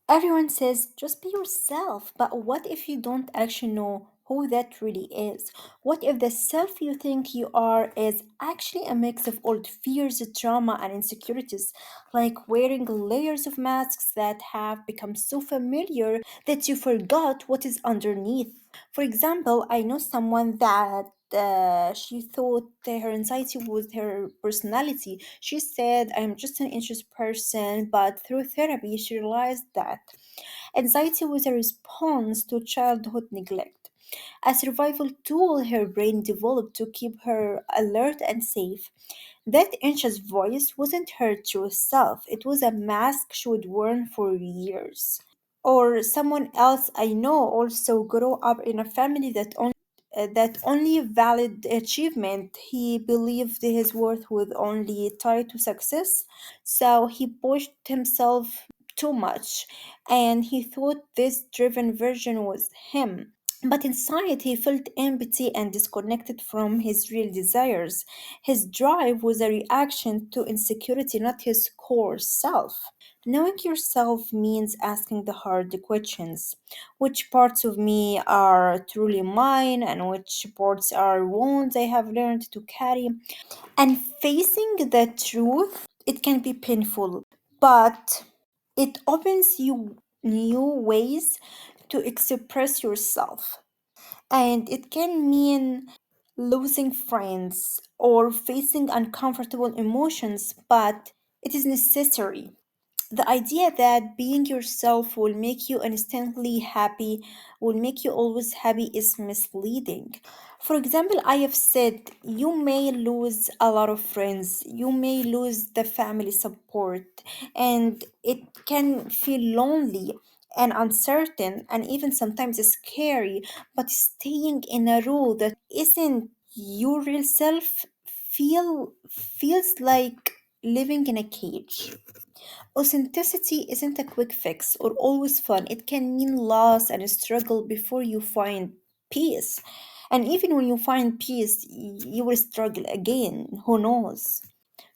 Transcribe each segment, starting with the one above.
Everyone says just be yourself, but what if you don't actually know who that really is? What if the self you think you are is actually a mix of old fears, trauma, and insecurities, like wearing layers of masks that have become so familiar that you forgot what is underneath? For example, I know someone that she thought that her anxiety was her personality. She said, I'm just an anxious person, but through therapy, she realized that anxiety was a response to childhood neglect, a survival tool her brain developed to keep her alert and safe. That anxious voice wasn't her true self, it was a mask she would wear for years. Or someone else I know also grew up in a family that only valid achievement. He believed his worth was only tied to success, so he pushed himself too much, and he thought this driven version was him. But inside, he felt empty and disconnected from his real desires. His drive was a reaction to insecurity, not his core self. Knowing yourself means asking the hard questions. Which parts of me are truly mine, and which parts are wounds I have learned to carry? And facing the truth, it can be painful, but it opens you new ways to express yourself. And it can mean losing friends or facing uncomfortable emotions, but it is necessary. The idea that being yourself will make you instantly happy, will make you always happy, is misleading. For example, I have said you may lose a lot of friends, you may lose the family support, and it can feel lonely and uncertain and even sometimes scary. But staying in a role that isn't your real self feels like living in a cage. Authenticity isn't a quick fix or always fun. It can mean loss and struggle before you find peace. And even when you find peace, you will struggle again. Who knows?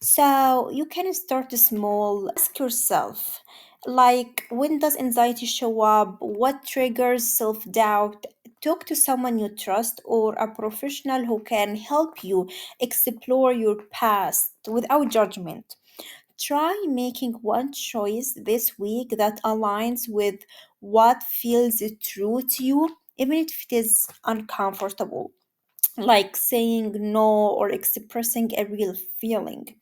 So you can start small. Ask yourself, like, when does anxiety show up? What triggers self doubt? Talk to someone you trust or a professional who can help you explore your past without judgment. Try making one choice this week that aligns with what feels true to you, even if it is uncomfortable, like saying no or expressing a real feeling.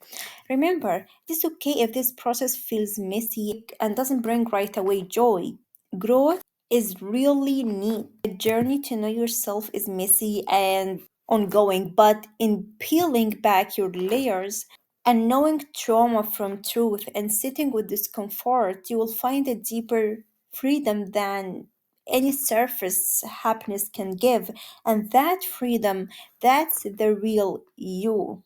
Remember, it is okay if this process feels messy and doesn't bring right away joy. Growth is really neat. The journey to know yourself is messy and ongoing, but in peeling back your layers and knowing trauma from truth and sitting with discomfort, you will find a deeper freedom than any surface happiness can give. And that freedom, that's the real you.